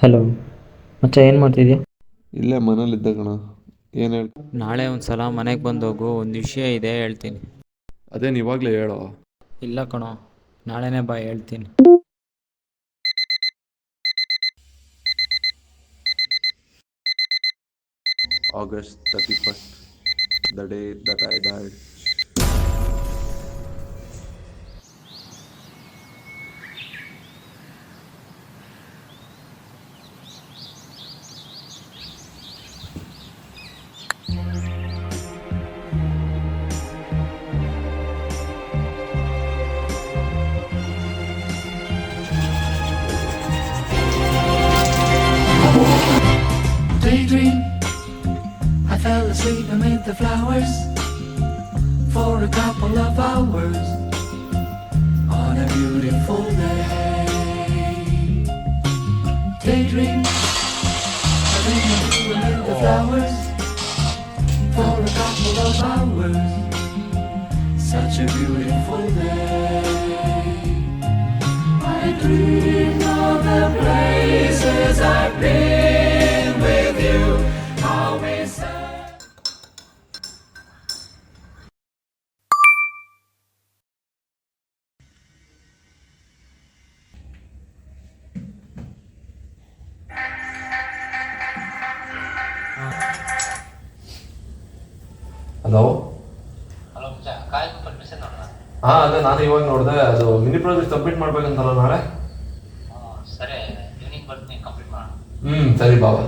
Hello ಮಚ್ಚ, ಏನು ಮಾಡ್ತಿದ್ಯಾ? ಇಲ್ಲೇ ಮನೇಲಿದ್ದ ಕಣ. ಏನು ಹೇಳಿ? ನಾಳೆ ಒಂದು ಸಲ ಮನೆಗೆ ಬಂದು ಹೋಗು, ಒಂದು ವಿಷಯ ಇದೆ ಹೇಳ್ತೀನಿ. ಅದೇನು ಇವಾಗಲೇ ಹೇಳೋ. ಇಲ್ಲ ಕಣೋ, ನಾಳೆನೇ ಬಾ ಹೇಳ್ತೀನಿ. August 31st, the day that I died. Daydream, I fell asleep amid the flowers for a couple of hours on a beautiful day. Daydream, I dream of you amid the flowers for a couple of hours, such a beautiful day. I dream of the places I've been with you, always. Hello. Hello ಮಚ್ಚ, college permission ನೋಡೋಣ. ಹಾಂ, ಅದೇ ನಾನು ಇವಾಗ ನೋಡಿದೆ. ಅದು mini project submit ಮಾಡ್ಬೇಕಂತಲ್ಲ ನಾಳೆ. ಸರಿ, ಈವ್ನಿಂಗ್ ಬರ್ತೀನಿ, ಕಂಪ್ಲೀಟ್ ಮಾಡೋಣ. ಸರಿ ಬಾಬಾ.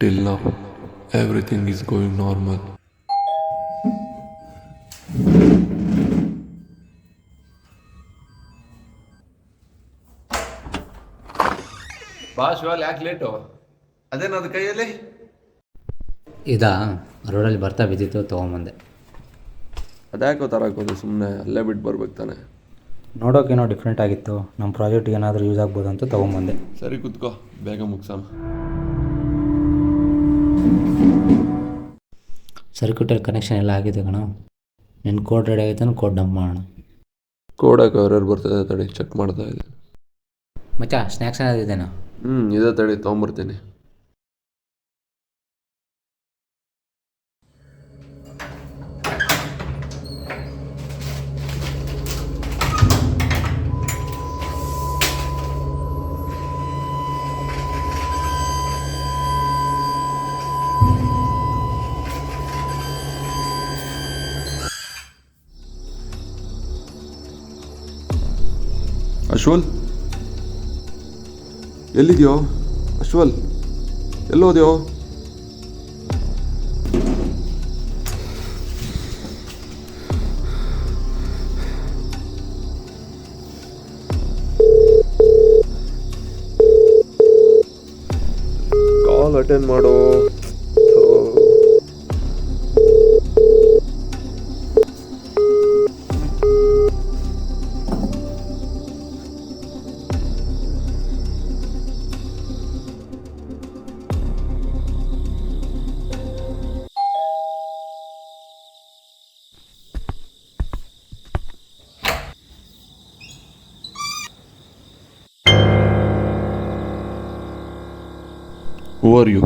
Till now, everything is going normal. ಬಾ ಶಿವಾಲ್, ಯಾಕೆ ಲೇಟು? ಅದೇನದು ಕೈಯಲ್ಲಿ? ಇದಾ ರೋಡಲ್ಲಿ ಬರ್ತಾ ಬಿದ್ದಿತ್ತು, ತೊಗೊಂಬಂದೆ. ಅದ್ಯಾಕೋ ತರಕೋದು, ಸುಮ್ಮನೆ ಅಲ್ಲೇ ಬಿಟ್ಟು ಬರ್ಬೇಕು ತಾನೆ. ನೋಡೋಕೇನೋ ಡಿಫ್ರೆಂಟ್ ಆಗಿತ್ತು, ನಮ್ಮ ಪ್ರಾಜೆಕ್ಟ್ ಏನಾದರೂ ಯೂಸ್ ಆಗ್ಬೋದು ಅಂತ ತೊಗೊಂಬಂದೆ. ಸರಿ ಕುತ್ಕೋ, ಬೇಗ ಮುಗ್ಸೋಣ. ಸರ್ಕ್ಯೂಟಲ್ಲಿ ಕನೆಕ್ಷನ್ ಎಲ್ಲ ಆಗಿದೆ ಕಣೋ. ನಿನ್ನ ಕೋಡ್ ರೆಡಿ ಆಗೈತೆ, ಕೋಡ್ ಡಂಪ್ ಮಾಡೋಣ. ಕೋಡಕ್ಕೆ ಅವ್ರವ್ರು ಬರ್ತದೆ, ತಡಿ ಚೆಕ್ ಮಾಡ್ತಾ ಇದೆ. ಮಚ್ಚ, ಸ್ನ್ಯಾಕ್ಸ್ ಏನಾದ್ರು ಇದೆನಾ? ಇದೇ ತಡಿ, ತೊಗೊಂಬರ್ತೀನಿ. ಅಶ್ವಲ್, ಎಲ್ಲಿದೆಯೋ? ಅಶ್ವಲ್, ಎಲ್ಲೋದ್ಯೋ? ಕಾಲ್ ಅಟೆಂಡ್ ಮಾಡೋ. Who are you?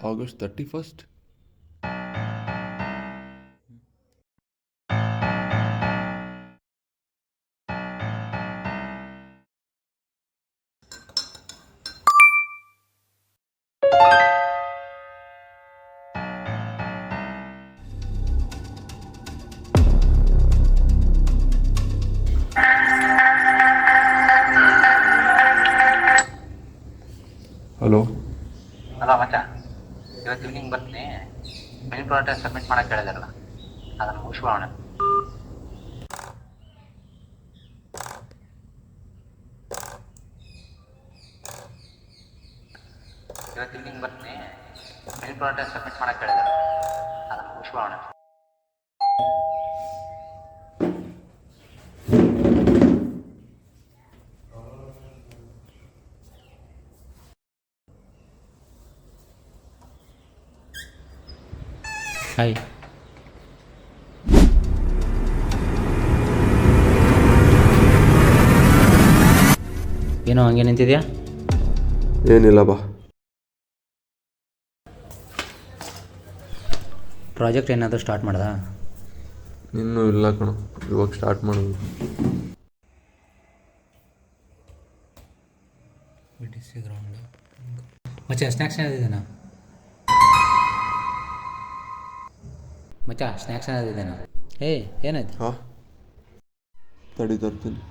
August 31st? Hello. Hello ಮಚ್ಚ, ಇವತ್ತು ಈವ್ನಿಂಗ್ ಬರ್ತೀನಿ. ಮಿನಿ ಪ್ರಾಜೆಕ್ಟ್ ಸಬ್ಮಿಟ್ ಮಾಡೋಕ್ಕೆ ಹೇಳಿದಾರಲ್ಲ, ಅದನ್ನು ಮುಗಿಸ್ಕೊಳ್ಳೋಣ. ಇವತ್ತು ಈವ್ನಿಂಗ್ ಬರ್ತೀನಿ. ಮಿನಿ ಪ್ರಾಜೆಕ್ಟ್ ಸಬ್ಮಿಟ್ ಮಾಡೋಕ್ಕೆ ಹೇಳಿದಾರಲ್ಲ, ಮುಚ್ಕೊಳ್ಳೋಣ. ಹಾಯ್. ಏನೋ ಹಂಗೆ ನಿಂತಿದ್ಯಾ? ಏನಿಲ್ಲ ಬಾ. ಪ್ರಾಜೆಕ್ಟ್ ಏನಾದರೂ ಸ್ಟಾರ್ಟ್ ಮಾಡ್ದಾ? ಇನ್ನೂ ಇಲ್ಲ ಕಣೋ, ಇವಾಗ ಸ್ಟಾರ್ಟ್ ಮಾಡೋದು. ಮಚ್ಚ ಸ್ನ್ಯಾಕ್ಸ್ ಏನಾದಿದ್ದೇನಾ? ಮಚ್ಚ ಸ್ನ್ಯಾಕ್ಸ್ ಏನಾದಿದ್ದೇನಾ? ಏನಾಯ್ತು? ಹಾಂ, ತಡಿ ತರ್ತೀನಿ.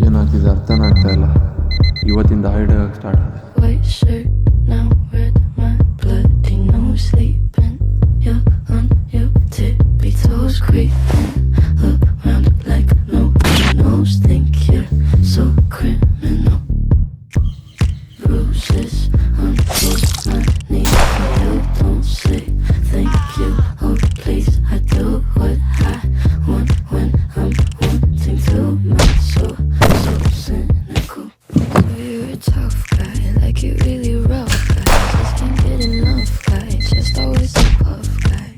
ಏನಾಗ್ತಿದೆ ಅರ್ಥನೇ ಆಗ್ತಾ ಇಲ್ಲ. ಇವತ್ತಿಂದ ಹೈಡಾಗಕ್ಕೆ ಸ್ಟಾರ್ಟ್ ಆಗಿದೆ. White shirt, now red, my bloody nose sleeping. You're on your tippy toes, creeping around like no one knows. Think you're so criminal. Bruises on both my knees, but you don't say thank you. Oh please, I do what I want when I'm wanting to. My soul so cynical. You're a tough guy, like you really rough guy. Just can't get enough guy, just always a puff guy.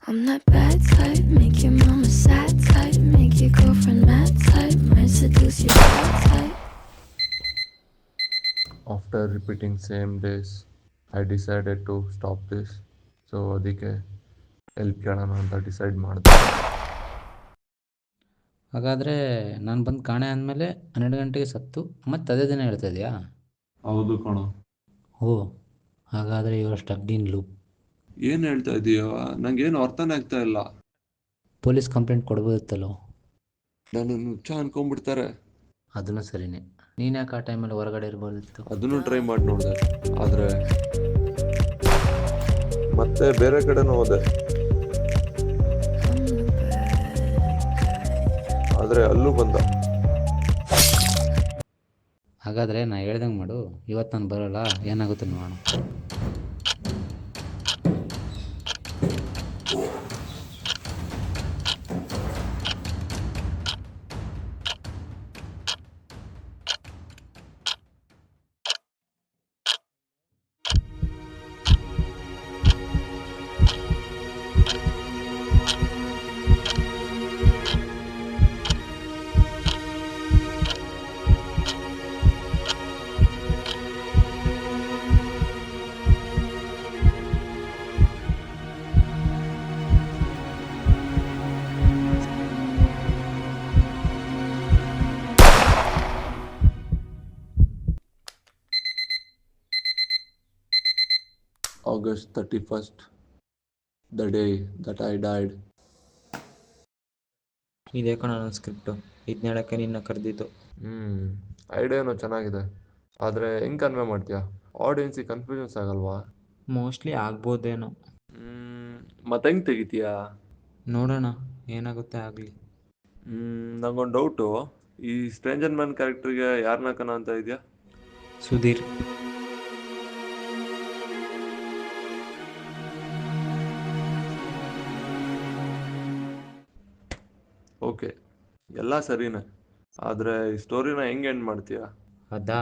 I'm that bad type, make your mama sad type, make your girlfriend mad type, might seduce your bad type. After repeating same days I decided to stop this. So ಅದಕ್ಕೆ help ಕೇಳೋಣ ಅಂತ decide ಮಾಡಿದೆ. ಹಾಗಾದರೆ ನಾನು ಬಂದು ಕಾಣೆ ಆದಮೇಲೆ 12 ಗಂಟೆಗೆ ಸತ್ತು ಮತ್ತೆ ಅದೇ ದಿನ ಹೇಳ್ತಾ ಇದೆಯಾ? ಹೌದು ಕಣೋ. ಓ, ಹಾಗಾದರೆ ಇವರು ಸ್ಟಕ್ಡ್ ಇನ್ ಲೂಪ್. ಏನು ಹೇಳ್ತಾ ಇದೀಯೋ, ನಂಗೇನು ಅರ್ಥನೇ ಆಗ್ತಾ ಇಲ್ಲ. ಪೊಲೀಸ್ ಕಂಪ್ಲೇಂಟ್ ಕೊಡ್ಬೋದಿತ್ತಲ್ಲೋ? ನಾನು ಹುಚ್ಚ ಅನ್ಕೊಂಡ್ಬಿಡ್ತಾರೆ. ಅದನ್ನು ಸರಿನೇ. ನೀನು ಯಾಕೆ ಆ ಟೈಮಲ್ಲಿ ಹೊರಗಡೆ ಇರ್ಬೋದಿತ್ತು? ಅದನ್ನು ಟ್ರೈ ಮಾಡಿ ನೋಡಿದೆ, ಆದರೆ ಮತ್ತೆ ಬೇರೆ ಕಡೆನೂ ಹೋದೆ, ಆದರೆ ಅಲ್ಲೂ ಬಂದ. ಹಾಗಾದರೆ ನಾ ಹೇಳ್ದಂಗೆ ಮಾಡು, ಇವತ್ತು ನಾನು ಬರೋಲ್ಲ, ಏನಾಗುತ್ತೆ ನೋಡೋಣ. August 31st, the day that I died. ಇದೇ ಕಣ ನನ್ನ ಸ್ಕ್ರಿಪ್ಟು, ಇದನ್ನ ಹೇಳೋಕ್ಕೆ ನಿನ್ನ ಕರೆದಿದ್ದು. ಐಡಿಯಾನು ಚೆನ್ನಾಗಿದೆ, ಆದರೆ ಹೆಂಗೆ ಕನ್ವೆ ಮಾಡ್ತೀಯಾ? ಆಡಿಯನ್ಸಿಗೆ ಕನ್ಫ್ಯೂಷನ್ಸ್ ಆಗಲ್ವಾ? ಮೋಸ್ಟ್ಲಿ ಆಗ್ಬೋದೇನೋ. ಮತ್ತೆ ಹೆಂಗೆ ತೆಗಿತೀಯಾ? ನೋಡೋಣ, ಏನಾಗುತ್ತೆ ಆಗಲಿ. ನಂಗೊಂದು ಡೌಟು, ಈ ಸ್ಟ್ರೇಂಜರ್ ಮ್ಯಾನ್ ಕ್ಯಾರೆಕ್ಟರ್ಗೆ ಯಾರನ್ನ ಕಣ ಅಂತ ಇದೆಯಾ? ಸುಧೀರ್. ಓಕೆ, ಎಲ್ಲ ಸರಿನೇ, ಆದರೆ ಈ ಸ್ಟೋರಿನ ಹೆಂಗೆ ಎಂಡ್ ಮಾಡ್ತೀಯಾ? ಅದಾ